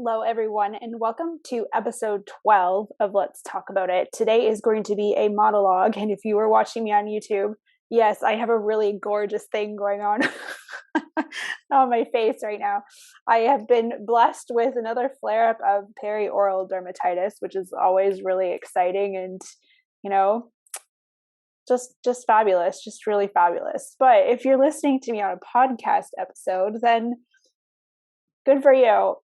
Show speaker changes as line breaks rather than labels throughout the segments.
Hello, everyone, and welcome to episode 12 of Let's Talk About It. Today is going to be a monologue, and if you were watching me on YouTube, yes, I have a really gorgeous thing going on on my face right now. I have been blessed with another flare-up of perioral dermatitis, which is always really exciting and, you know, just fabulous, just really fabulous. But if you're listening to me on a podcast episode, then good for you.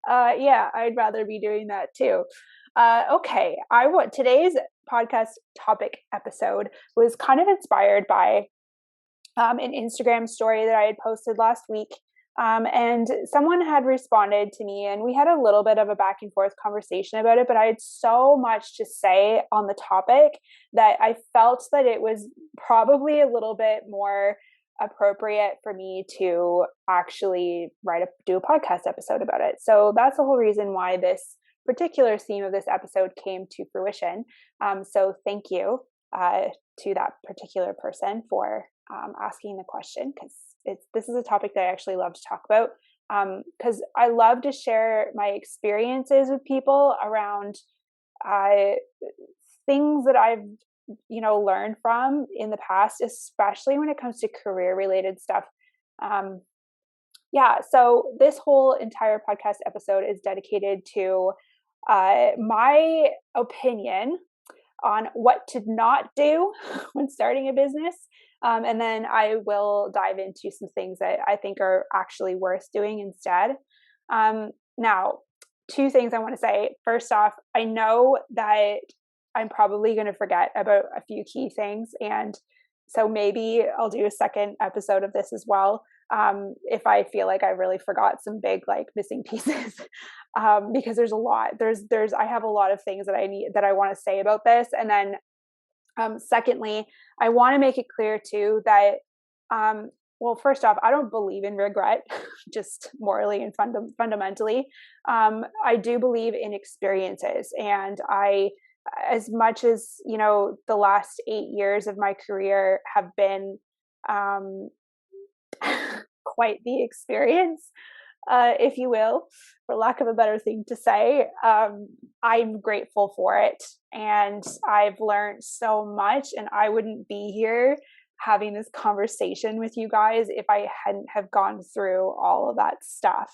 Yeah, I'd rather be doing that too. Okay, today's podcast topic episode was kind of inspired by an Instagram story that I had posted last week. And someone had responded to me, and we had a little bit of a back and forth conversation about it, but I had so much to say on the topic that I felt that it was probably a little bit more appropriate for me to actually do a podcast episode about it. So that's the whole reason why this particular theme of this episode came to fruition. So thank you to that particular person for asking the question, because this is a topic that I actually love to talk about, because I love to share my experiences with people around things that I've learned from in the past, especially when it comes to career related stuff. So this whole entire podcast episode is dedicated to my opinion on what to not do when starting a business. And then I will dive into some things that I think are actually worth doing instead. Now, two things I want to say. First off, I know that I'm probably going to forget about a few key things. And so maybe I'll do a second episode of this as well. If I feel like I really forgot some big, missing pieces, because there's a lot, I have a lot of things that I want to say about this. And then, secondly, I want to make it clear too that, first off, I don't believe in regret, just morally and fundamentally. I do believe in experiences, and as much as, the last 8 years of my career have been quite the experience, if you will, for lack of a better thing to say, I'm grateful for it. And I've learned so much, and I wouldn't be here having this conversation with you guys if I hadn't have gone through all of that stuff.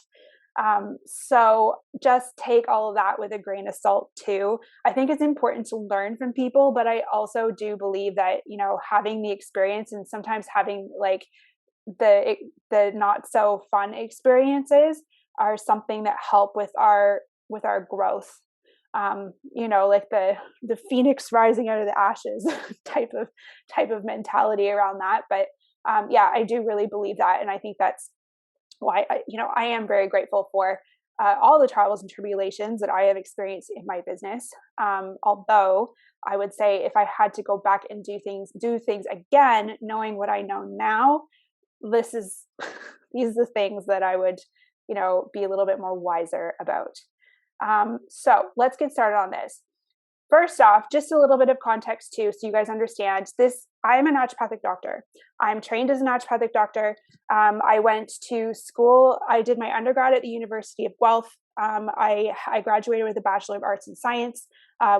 So just take all of that with a grain of salt too. I think it's important to learn from people, but I also do believe that, having the experience and sometimes having the not so fun experiences are something that help with our growth. The phoenix rising out of the ashes type of mentality around that. But I do really believe that. And I think that's why I am very grateful for all the trials and tribulations that I have experienced in my business. Although I would say if I had to go back and do things again, knowing what I know now, these are the things that I would, be a little bit more wiser about. So let's get started on this. First off, just a little bit of context too, so you guys understand this. I am a naturopathic doctor. I'm trained as a naturopathic doctor. I went to school. I did my undergrad at the University of Guelph. I graduated with a Bachelor of Arts in Science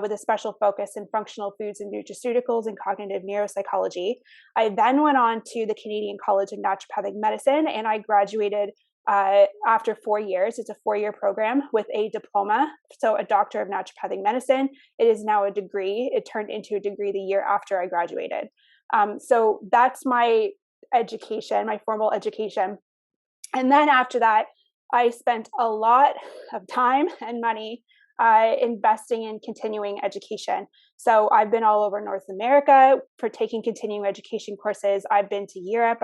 with a special focus in functional foods and nutraceuticals and cognitive neuropsychology. I then went on to the Canadian College of Naturopathic Medicine, and I graduated after 4 years. It's a 4-year program with a diploma, so a Doctor of Naturopathic Medicine. It is now a degree. It turned into a degree the year after I graduated. So that's my education, my formal education. And then after that, I spent a lot of time and money investing in continuing education. So I've been all over North America for taking continuing education courses. I've been to Europe.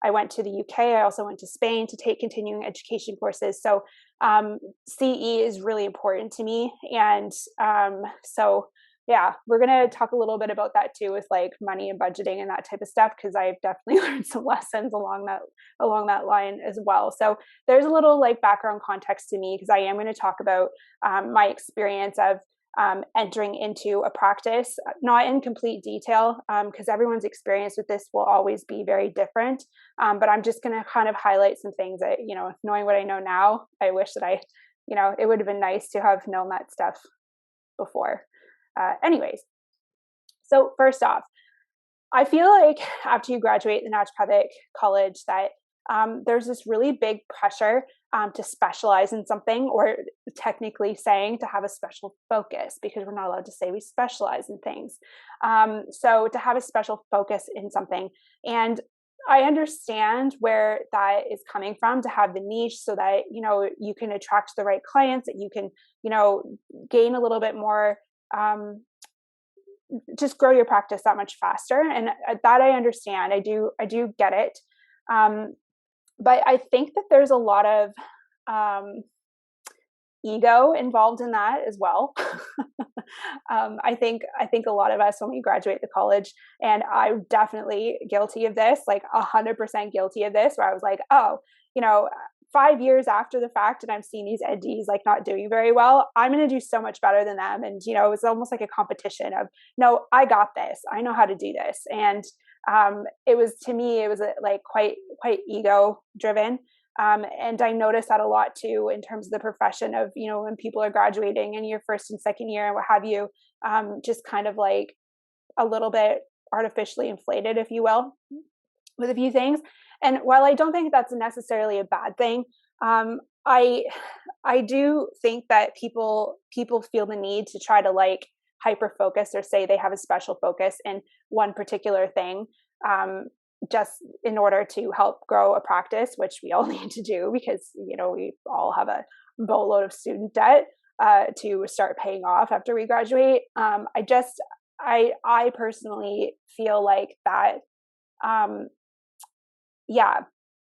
I went to the UK. I also went to Spain to take continuing education courses. So CE is really important to me. And we're going to talk a little bit about that too, with money and budgeting and that type of stuff, because I've definitely learned some lessons along that line as well. So there's a little background context to me, because I am going to talk about my experience of entering into a practice, not in complete detail, because everyone's experience with this will always be very different. But I'm just going to kind of highlight some things that, knowing what I know now, I wish that it would have been nice to have known that stuff before. Anyways, so first off, I feel like after you graduate the naturopathic college that there's this really big pressure to specialize in something, or technically saying to have a special focus, because we're not allowed to say we specialize in things. So to have a special focus in something. And I understand where that is coming from, to have the niche so that, you can attract the right clients, that you can, gain a little bit more, just grow your practice that much faster. And that I understand. I do get it. But I think that there's a lot of ego involved in that as well. I think a lot of us, when we graduate the college, and I'm definitely guilty of this, like 100% guilty of this, where I was like, oh, 5 years after the fact, and I'm seeing these NDs like not doing very well, I'm going to do so much better than them. And, it's almost like a competition of, no, I got this. I know how to do this. And it was like quite ego driven. And I noticed that a lot too, in terms of the profession of, when people are graduating in your first and second year and what have you, just kind of like a little bit artificially inflated, if you will, with a few things. And while I don't think that's necessarily a bad thing, I do think that people feel the need to try to like hyper focus, or say they have a special focus in one particular thing, just in order to help grow a practice, which we all need to do, because we all have a boatload of student debt to start paying off after we graduate. I personally feel like that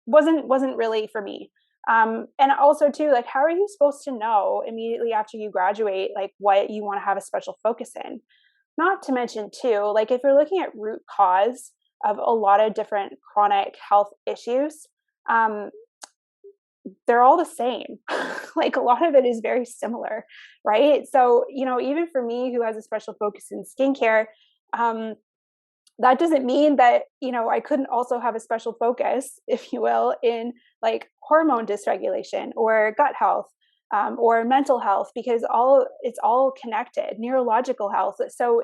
wasn't really for me. And also too, like, how are you supposed to know immediately after you graduate, like what you want to have a special focus in? Not to mention too, like if you're looking at root cause of a lot of different chronic health issues, they're all the same. Like a lot of it is very similar, right? So, even for me, who has a special focus in skincare, that doesn't mean that, I couldn't also have a special focus, if you will, in like hormone dysregulation or gut health, or mental health, because it's all connected, neurological health. So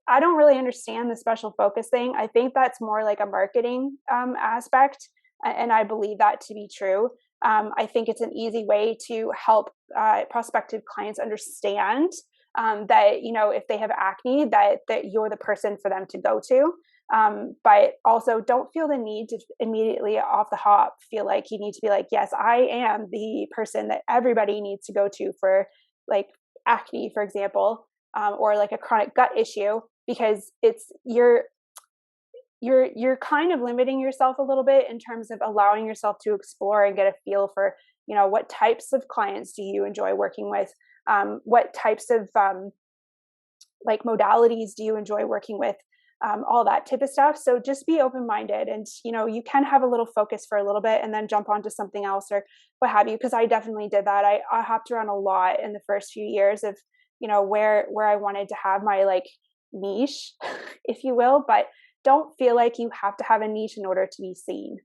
I don't really understand the special focus thing. I think that's more like a marketing aspect. And I believe that to be true. I think it's an easy way to help prospective clients understand that, if they have acne, that you're the person for them to go to. But also don't feel the need to immediately off the hop feel like you need to be like, yes, I am the person that everybody needs to go to for like acne, for example, or like a chronic gut issue, because you're kind of limiting yourself a little bit in terms of allowing yourself to explore and get a feel for, what types of clients do you enjoy working with? What types of like modalities do you enjoy working with? All that type of stuff. So just be open-minded, and you can have a little focus for a little bit and then jump onto something else or what have you. Because I definitely did that. I hopped around a lot in the first few years of where I wanted to have my like niche, if you will. But don't feel like you have to have a niche in order to be seen,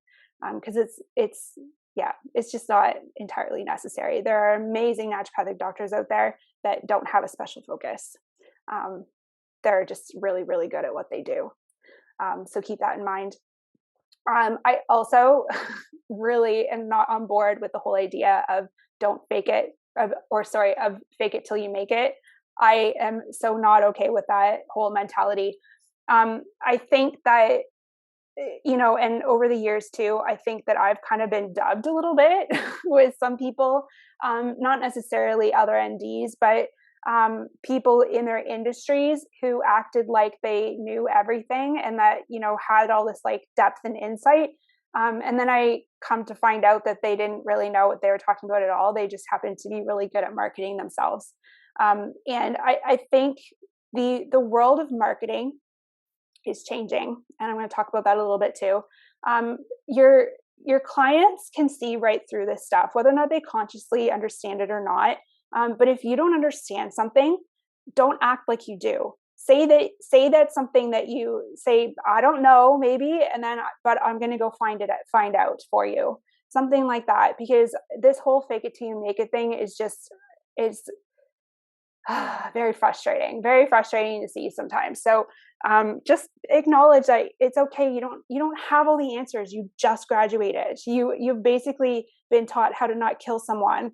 because it's just not entirely necessary. There are amazing naturopathic doctors out there that don't have a special focus. They're just really, really good at what they do. So keep that in mind. I also really am not on board with the whole idea of don't fake it, of fake it till you make it. I am so not okay with that whole mentality. I think that, and over the years too, I think that I've kind of been dubbed a little bit with some people, not necessarily other NDs, but people in their industries who acted like they knew everything and that, had all this like depth and insight. And then I come to find out that they didn't really know what they were talking about at all. They just happened to be really good at marketing themselves. And I think the world of marketing is changing. And I'm going to talk about that a little bit too. Your clients can see right through this stuff, whether or not they consciously understand it or not. But if you don't understand something, don't act like you do. Say that something that you say, I don't know, maybe, and then, but I'm going to go find out for you. Something like that, because this whole fake it till you make it thing is very frustrating to see sometimes. So just acknowledge that it's okay. You don't have all the answers. You just graduated. You've basically been taught how to not kill someone,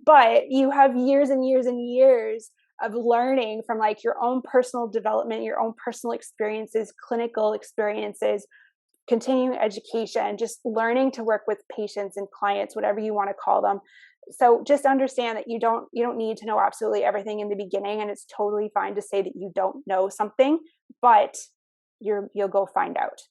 but you have years and years and years of learning from like your own personal development, your own personal experiences, clinical experiences, continuing education, just learning to work with patients and clients, whatever you want to call them. So just understand that you don't need to know absolutely everything in the beginning, and it's totally fine to say that you don't know something, but you'll go find out.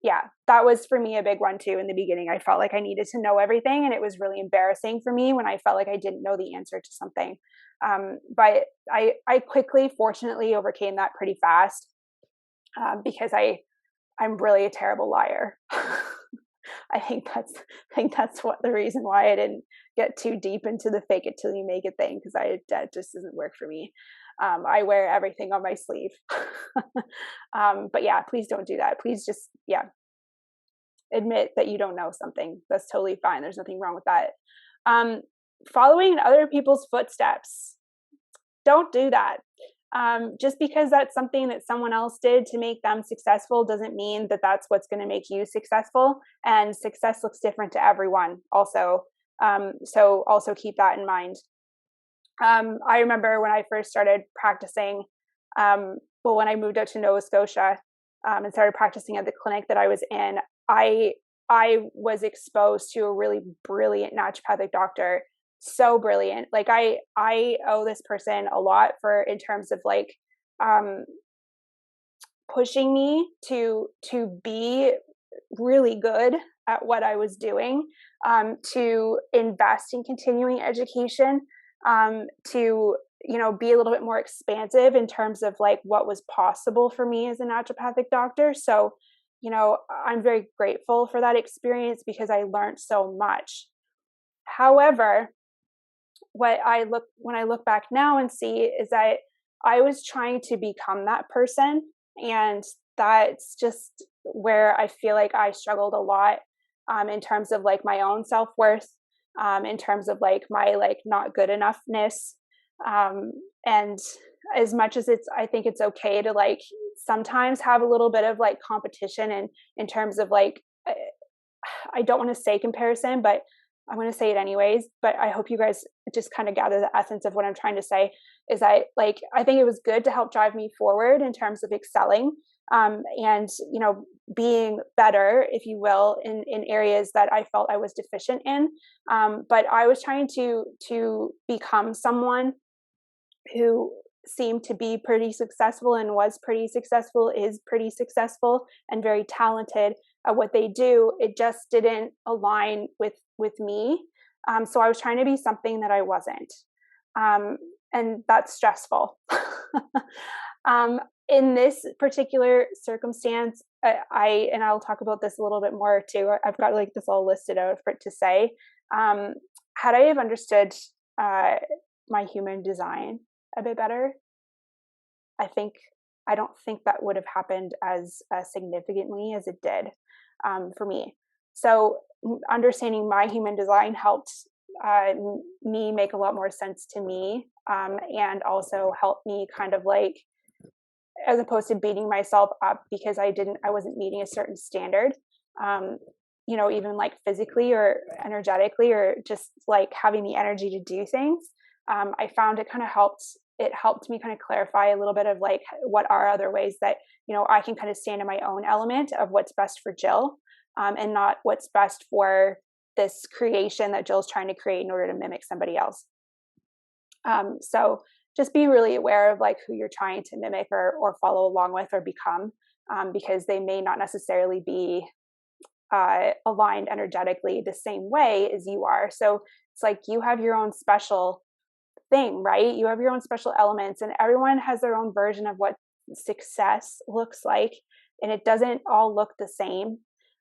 Yeah, that was for me a big one too. In the beginning, I felt like I needed to know everything, and it was really embarrassing for me when I felt like I didn't know the answer to something. But I quickly, fortunately, overcame that pretty fast, because I'm really a terrible liar. I think that's what the reason why I didn't get too deep into the fake it till you make it thing, because that just doesn't work for me. I wear everything on my sleeve. But yeah, please don't do that. Please just, admit that you don't know something. That's totally fine. There's nothing wrong with that. Following in other people's footsteps. Don't do that. Just because that's something that someone else did to make them successful doesn't mean that that's what's going to make you successful. And success looks different to everyone also. So also keep that in mind. I remember when I first started practicing, when I moved out to Nova Scotia, and started practicing at the clinic that I was in, I was exposed to a really brilliant naturopathic doctor. So brilliant. Like I owe this person a lot in terms of like pushing me to be really good at what I was doing, to invest in continuing education, to be a little bit more expansive in terms of like what was possible for me as a naturopathic doctor. So I'm very grateful for that experience because I learned so much. However, when I look back now and see is that I was trying to become that person, and that's just where I feel like I struggled a lot, in terms of like my own self-worth, in terms of like my like not good enoughness, and as much as I think it's okay to like sometimes have a little bit of like competition, and in terms of like, I don't want to say comparison, but I'm going to say it anyways, but I hope you guys just kind of gather the essence of what I'm trying to say is I think it was good to help drive me forward in terms of excelling, and, being better, if you will, in areas that I felt I was deficient in. But I was trying to become someone who seemed to be pretty successful and was pretty successful, is pretty successful and very talented at what they do. It just didn't align with me. So I was trying to be something that I wasn't. And that's stressful. In this particular circumstance, I'll talk about this a little bit more too. I've got like this all listed out for it to say. Had I have understood my human design a bit better, I don't think that would have happened as significantly as it did, for me. So understanding my human design helped me make a lot more sense to me, and also helped me kind of like, as opposed to beating myself up because I wasn't meeting a certain standard, even like physically or energetically or just like having the energy to do things. I found it helped me kind of clarify a little bit of like, what are other ways that, I can kind of stand in my own element of what's best for Jill, and not what's best for this creation that Jill's trying to create in order to mimic somebody else. So just be really aware of like who you're trying to mimic or follow along with or become, because they may not necessarily be aligned energetically the same way as you are. So it's like you have your own special thing, right? You have your own special elements, and everyone has their own version of what success looks like, and it doesn't all look the same.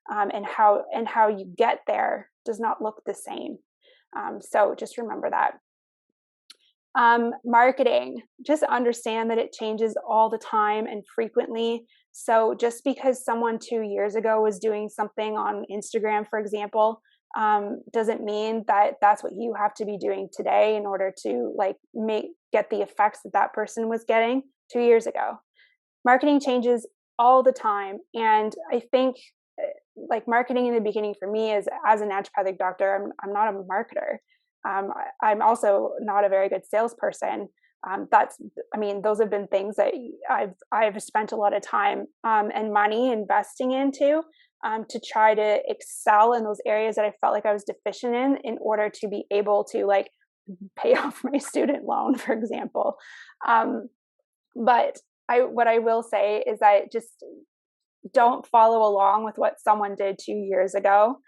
And how you get there does not look the same. So just remember that. Marketing, just understand that it changes all the time and frequently. So just because someone 2 years ago was doing something on Instagram, for example, doesn't mean that that's what you have to be doing today in order to get the effects that that person was getting 2 years ago. Marketing changes all the time. And I think marketing in the beginning for me is, as a naturopathic doctor, I'm not a marketer. I'm also not a very good salesperson. Those have been things that I've spent a lot of time and money investing into to try to excel in those areas that I felt like I was deficient in order to be able to pay off my student loan, for example. But what I will say is that just don't follow along with what someone did 2 years ago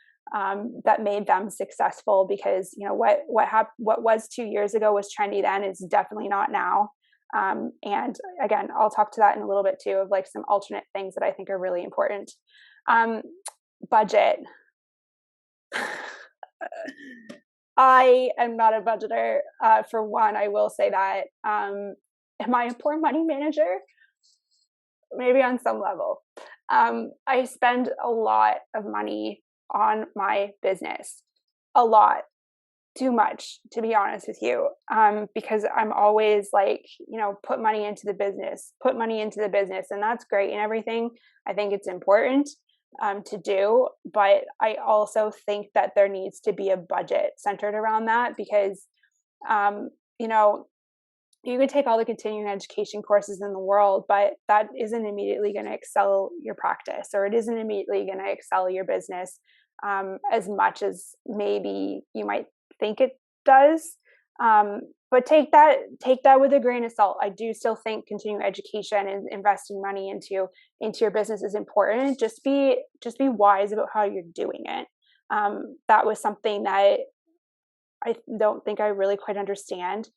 that made them successful, because what was 2 years ago was trendy then is definitely not now. And again, I'll talk to that in a little bit too, of some alternate things that I think are really important. Budget. I am not a budgeter. For one, I will say that. Am I a poor money manager? Maybe on some level. I spend a lot of money on my business. A lot. Too much, to be honest with you. Because I'm always put money into the business. And that's great and everything. I think it's important to do. But I also think that there needs to be a budget centered around that, because, you could take all the continuing education courses in the world, but that isn't immediately going to excel your practice, or it isn't immediately going to excel your business as much as maybe you might think it does. But take that with a grain of salt. I do still think continuing education and investing money into your business is important. Just be wise about how you're doing it. That was something that I don't think I really quite understand.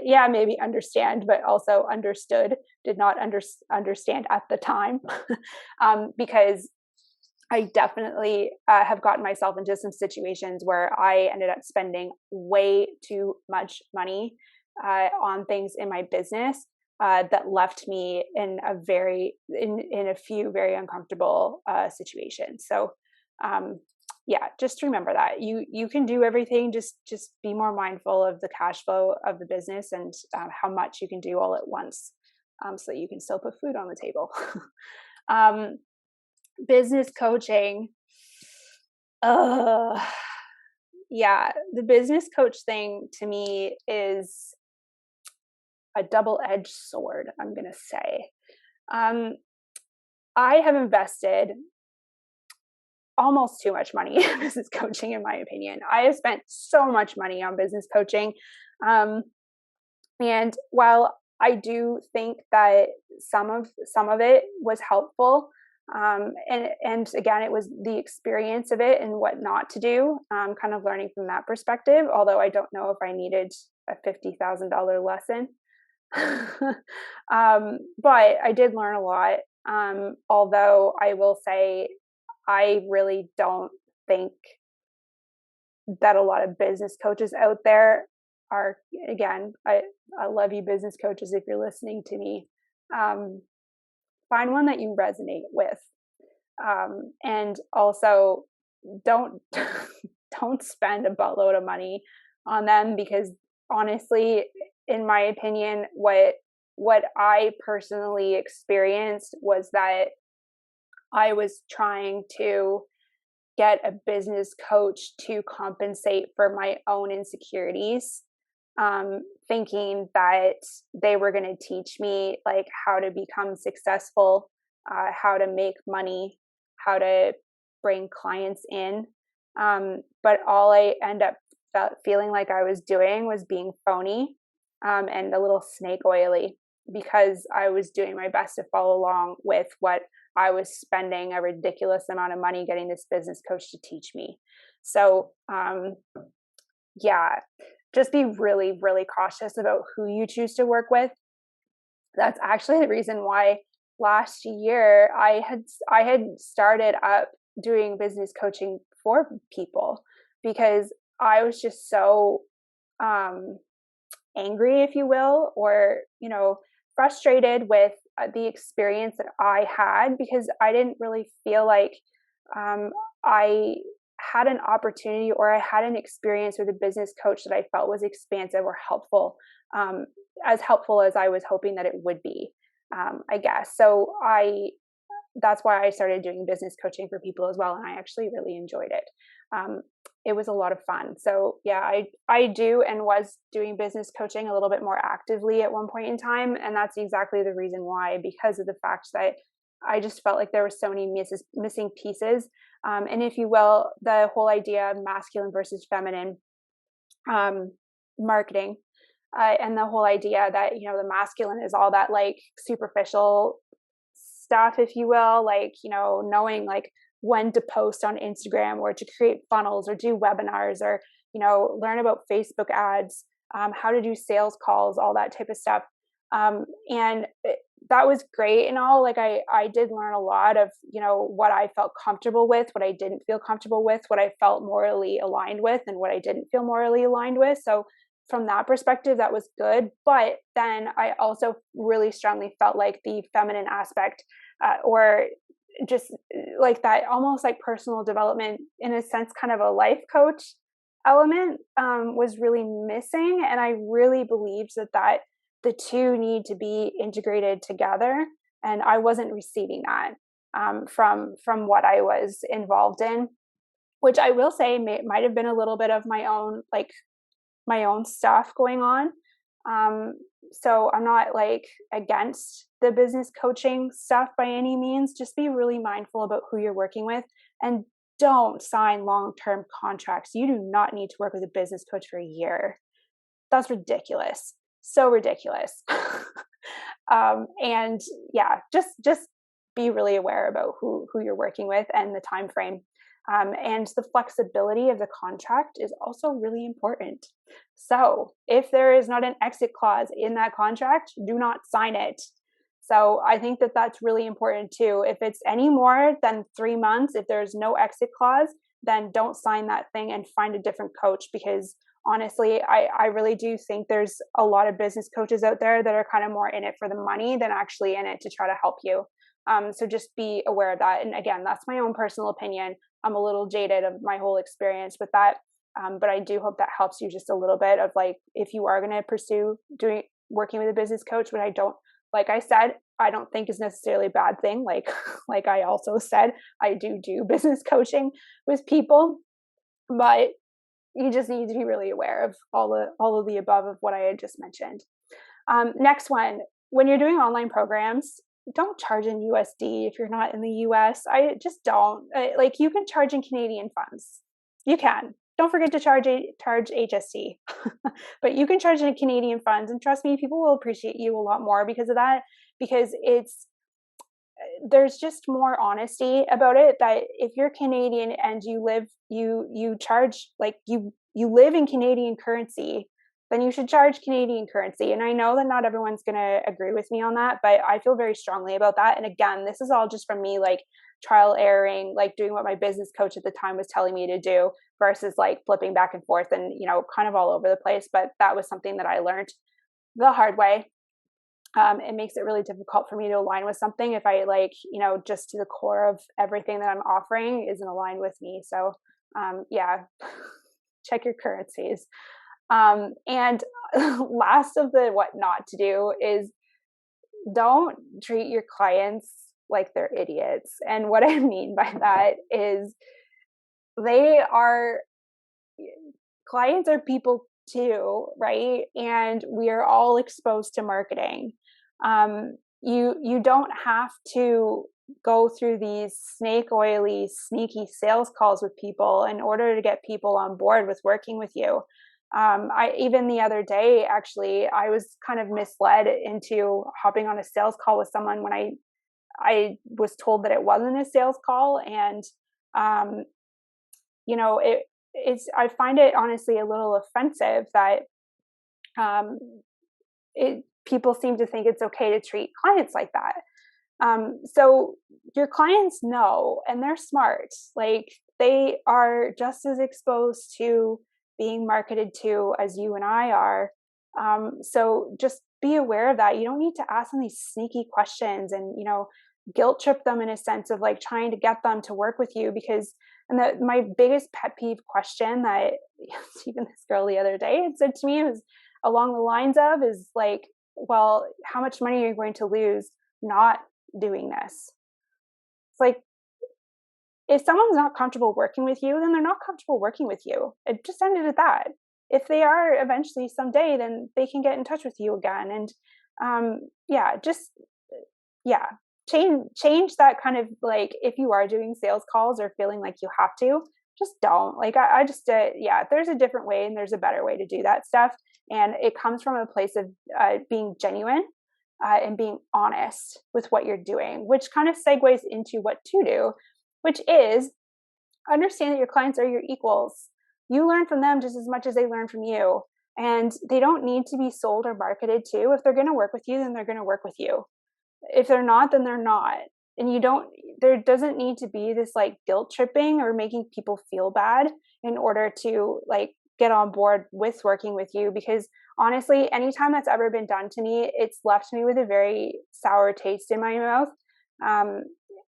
Yeah, maybe understand, but also understood, did not understand at the time. Because I definitely have gotten myself into some situations where I ended up spending way too much money on things in my business that left me in a few very uncomfortable situations. So yeah, just remember that you can do everything. Just be more mindful of the cash flow of the business and how much you can do all at once, so that you can still put food on the table. Business coaching. Yeah, the business coach thing to me is a double-edged sword, I'm going to say. I have invested almost too much money in business coaching, in my opinion. I have spent so much money on business coaching. And while I do think that some of it was helpful, and again, it was the experience of it and what not to do, kind of learning from that perspective, although I don't know if I needed a $50,000 lesson. But I did learn a lot. Although I will say, I really don't think that a lot of business coaches out there are, again, I love you business coaches if you're listening to me. Find one that you resonate with. And also don't spend a buttload of money on them, because honestly, in my opinion, what I personally experienced was that I was trying to get a business coach to compensate for my own insecurities, thinking that they were going to teach me how to become successful, how to make money, how to bring clients in. But all I end up feeling like I was doing was being phony and a little snake oily, because I was doing my best to follow along with what I was spending a ridiculous amount of money getting this business coach to teach me. So, yeah, just be really, really cautious about who you choose to work with. That's actually the reason why last year I had started up doing business coaching for people. because I was just so angry, if you will, or, frustrated with the experience that I had, because I didn't really feel like I had an opportunity, or I had an experience with a business coach that I felt was expansive or helpful, as helpful as I was hoping that it would be, I guess. So that's why I started doing business coaching for people as well. And I actually really enjoyed it. It was a lot of fun. So yeah, I do and was doing business coaching a little bit more actively at one point in time. And that's exactly the reason why, because of the fact that I just felt like there were so many missing pieces. And if you will, the whole idea of masculine versus feminine marketing, and the whole idea that, the masculine is all that like superficial stuff, if you will, like, knowing like when to post on Instagram, or to create funnels, or do webinars, or, learn about Facebook ads, how to do sales calls, all that type of stuff. And that was great and all. Like I did learn a lot of, what I felt comfortable with, what I didn't feel comfortable with, what I felt morally aligned with, and what I didn't feel morally aligned with. So from that perspective, that was good. But then I also really strongly felt like the feminine aspect, or just like that, almost like personal development, in a sense, kind of a life coach element, was really missing. And I really believed that the two need to be integrated together. And I wasn't receiving that, from what I was involved in, which I will say might have been a little bit of my own stuff going on. So I'm not like against the business coaching stuff by any means. Just be really mindful about who you're working with, and don't sign long-term contracts. You do not need to work with a business coach for a year. That's ridiculous. So ridiculous. And yeah, just be really aware about who you're working with, and the time frame. And the flexibility of the contract is also really important. So if there is not an exit clause in that contract, do not sign it. So I think that that's really important too. If it's any more than 3 months, if there's no exit clause, then don't sign that thing and find a different coach. Because honestly, I really do think there's a lot of business coaches out there that are kind of more in it for the money than actually in it to try to help you. So just be aware of that. And again, that's my own personal opinion. I'm a little jaded of my whole experience with that. But I do hope that helps you just a little bit of like, if you are going to pursue working with a business coach, but like I said, I don't think is necessarily a bad thing. Like I also said, I do business coaching with people, but you just need to be really aware of all of the above of what I had just mentioned. Next one, when you're doing online programs, don't charge in USD if you're not in the US. I just don't. Like, you can charge in Canadian funds. You can. Don't forget to charge HST. But you can charge in Canadian funds, and trust me, people will appreciate you a lot more because of that. Because there's just more honesty about it, that if you're Canadian and you charge, like you live in Canadian currency, then you should charge Canadian currency. And I know that not everyone's going to agree with me on that, but I feel very strongly about that. And again, this is all just from me, like trial erroring, like doing what my business coach at the time was telling me to do, versus like flipping back and forth and, kind of all over the place. But that was something that I learned the hard way. It makes it really difficult for me to align with something if I just to the core of everything that I'm offering isn't aligned with me. So yeah, check your currencies. And last of the what not to do is, don't treat your clients like they're idiots. And what I mean by that is, clients are people too, right? And we are all exposed to marketing. You don't have to go through these snake oily, sneaky sales calls with people in order to get people on board with working with you. Even the other day, actually, I was kind of misled into hopping on a sales call with someone when I was told that it wasn't a sales call. And, I find it honestly a little offensive that, people seem to think it's okay to treat clients like that. So your clients know, and they're smart. Like, they are just as exposed to being marketed to as you and I are. So just be aware of that. You don't need to ask them these sneaky questions and, guilt trip them in a sense of like trying to get them to work with you, because my biggest pet peeve question that even this girl the other day had said to me was along the lines of is like, well, how much money are you going to lose not doing this? It's like, if someone's not comfortable working with you, then they're not comfortable working with you. It just ended at that. If they are eventually someday, then they can get in touch with you again. And just change that kind of like, if you are doing sales calls or feeling like you have to, just don't. Like I just there's a different way and there's a better way to do that stuff, and it comes from a place of being genuine and being honest with what you're doing, which kind of segues into what to do, which is understand that your clients are your equals. You learn from them just as much as they learn from you, and they don't need to be sold or marketed to. If they're going to work with you, then they're going to work with you. If they're not, then they're not. And there doesn't need to be this like guilt tripping or making people feel bad in order to like get on board with working with you, because honestly, anytime that's ever been done to me, it's left me with a very sour taste in my mouth,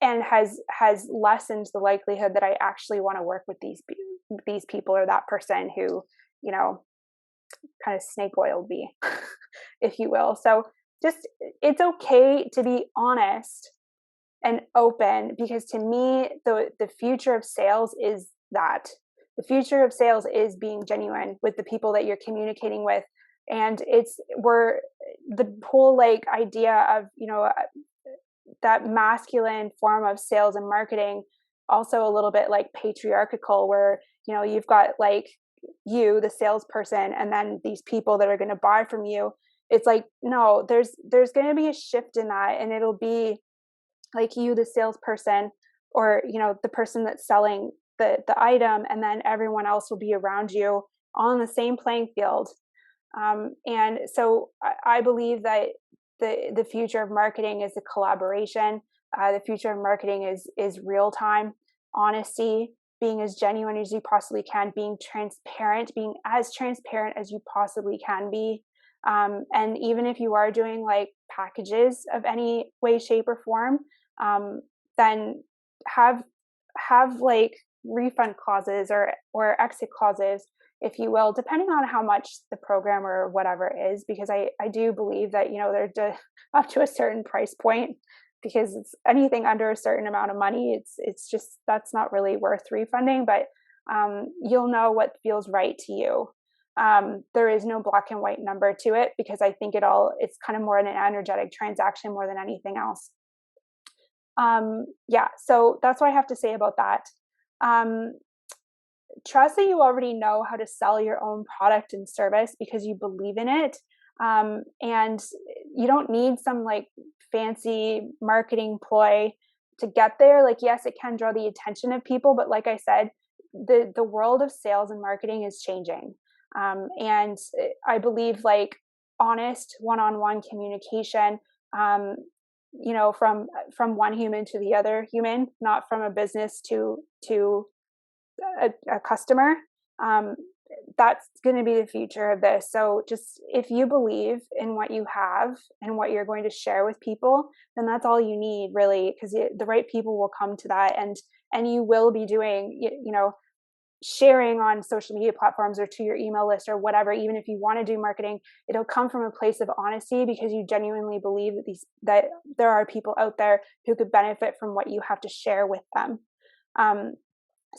and has lessened the likelihood that I actually want to work with these people or that person who, kind of snake oiled me, if you will. So just, it's okay to be honest and open, because to me, the future of sales is that. The future of sales is being genuine with the people that you're communicating with. And we're the whole like idea of, that masculine form of sales and marketing, also a little bit like patriarchal, where, you've got like you, the salesperson, and then these people that are going to buy from you. It's like, no, there's going to be a shift in that. And it'll be like you, the salesperson, or, the person that's selling the item, and then everyone else will be around you on the same playing field. And so I believe that the future of marketing is a collaboration. The future of marketing is real time honesty, being as genuine as you possibly can, being transparent, being as transparent as you possibly can be. And even if you are doing like packages of any way, shape, or form, then have like refund clauses or exit clauses, if you will, depending on how much the program or whatever is, because I do believe that, they're up to a certain price point, because it's anything under a certain amount of money, it's just, that's not really worth refunding. But you'll know what feels right to you. There is no black and white number to it, because I think it's kind of more an energetic transaction more than anything else. So that's what I have to say about that. Trust that you already know how to sell your own product and service because you believe in it. And you don't need some like fancy marketing ploy to get there. Like, yes, it can draw the attention of people, but like I said, the world of sales and marketing is changing. And I believe like honest one-on-one communication, from one human to the other human, not from a business to a customer. That's going to be the future of this. So just, if you believe in what you have and what you're going to share with people, then that's all you need, really, because the right people will come to that, and you will be doing, sharing on social media platforms or to your email list or whatever. Even if you want to do marketing, it'll come from a place of honesty, because you genuinely believe that there are people out there who could benefit from what you have to share with them.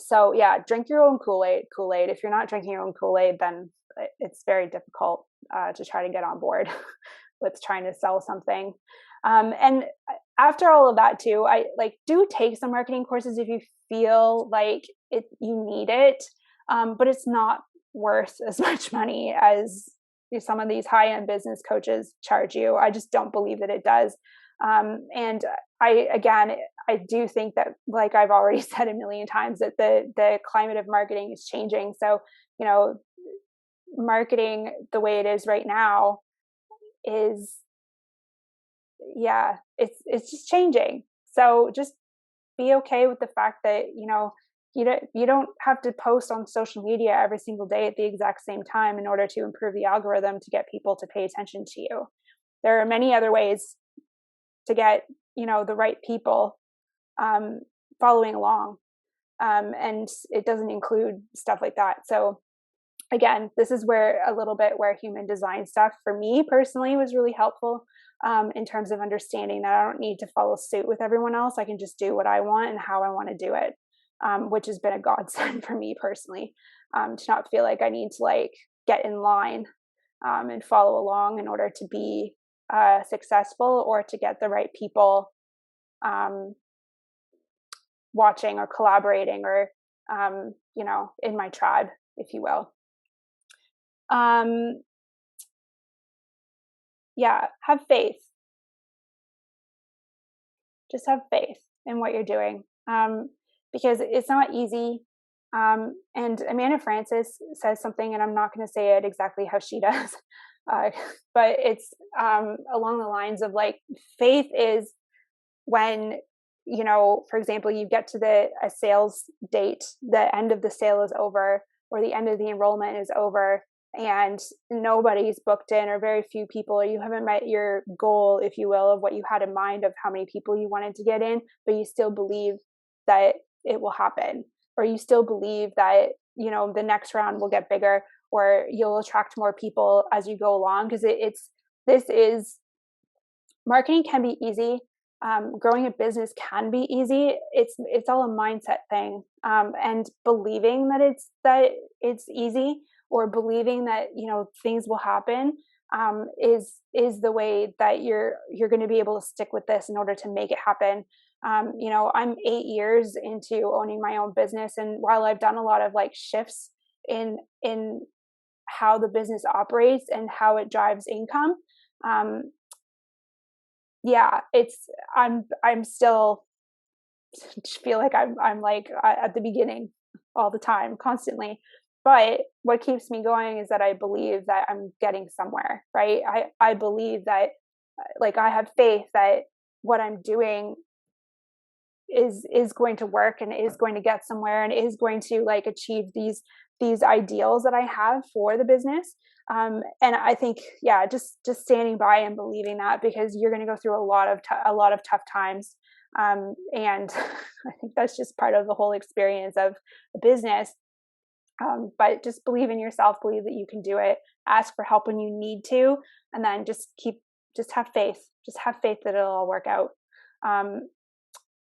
So yeah, drink your own Kool-Aid. If you're not drinking your own Kool-Aid, then it's very difficult to try to get on board with trying to sell something. And after all of that too, I do take some marketing courses if you feel like you need it. But it's not worth as much money as some of these high-end business coaches charge you. I just don't believe that it does. And I do think that, like I've already said a million times, that the climate of marketing is changing. So, marketing the way it is right now is, it's just changing. So just be okay with the fact that, you don't have to post on social media every single day at the exact same time in order to improve the algorithm to get people to pay attention to you. There are many other ways to get, the right people following along. And it doesn't include stuff like that. So again, this is where human design stuff for me personally was really helpful, in terms of understanding that I don't need to follow suit with everyone else. I can just do what I want and how I want to do it, which has been a godsend for me personally, to not feel like I need to get in line and follow along in order to be successful or to get the right people watching or collaborating or, in my tribe, if you will. Have faith. Just have faith in what you're doing, because it's not easy. And Amanda Francis says something, and I'm not going to say it exactly how she does, but it's along the lines of faith is when, for example, you get to a sales date, the end of the sale is over, or the end of the enrollment is over, and nobody's booked in, or very few people, or you haven't met your goal, if you will, of what you had in mind of how many people you wanted to get in, but you still believe that it will happen, or you still believe that, the next round will get bigger, or you'll attract more people as you go along. Because marketing can be easy. Growing a business can be easy. It's all a mindset thing. And believing that it's easy, or believing that, things will happen, is the way that you're going to be able to stick with this in order to make it happen. I'm 8 years into owning my own business. And while I've done a lot of shifts in how the business operates and how it drives income, I'm still feel like I'm at the beginning all the time, constantly. But what keeps me going is that I believe that I'm getting somewhere, right? I believe that, I have faith that what I'm doing is going to work, and is going to get somewhere, and is going to achieve these ideals that I have for the business. And I think, just standing by and believing that, because you're going to go through a lot of tough times. And I think that's just part of the whole experience of a business. But just believe in yourself, believe that you can do it, ask for help when you need to, and then just have faith that it'll all work out.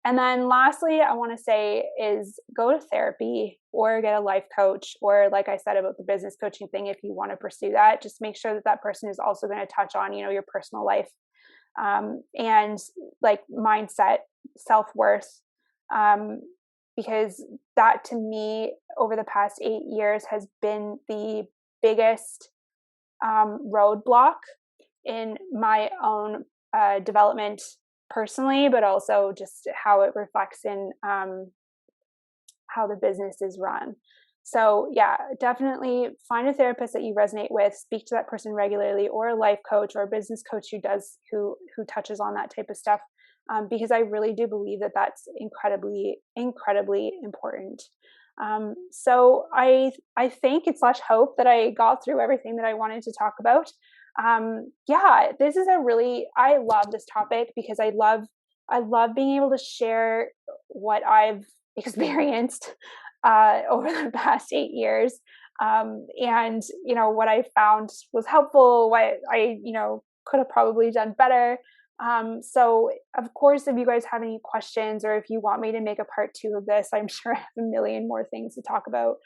And then lastly, I want to say is go to therapy or get a life coach, or like I said about the business coaching thing, if you want to pursue that, just make sure that person is also going to touch on, your personal life, and mindset, self-worth, because that to me over the past 8 years has been the biggest roadblock in my own development personally, but also just how it reflects in how the business is run. So definitely find a therapist that you resonate with, speak to that person regularly, or a life coach or a business coach who touches on that type of stuff, because I really do believe that that's incredibly, incredibly important. So I think it's hope that I got through everything that I wanted to talk about. This is I love this topic, because I love being able to share what I've experienced over the past 8 years, and what I found was helpful, what I could have probably done better. So of course, if you guys have any questions, or if you want me to make a part 2 of this, I'm sure I have a million more things to talk about.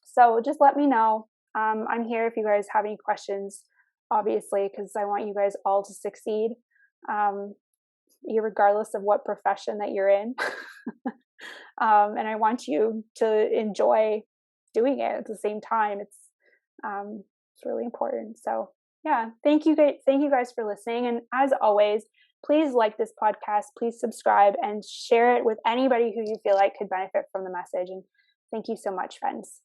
So just let me know. I'm here if you guys have any questions, obviously, because I want you guys all to succeed, regardless of what profession that you're in. And I want you to enjoy doing it at the same time. It's really important. So thank you guys for listening. And as always, please like this podcast, please subscribe, and share it with anybody who you feel like could benefit from the message. And thank you so much, friends.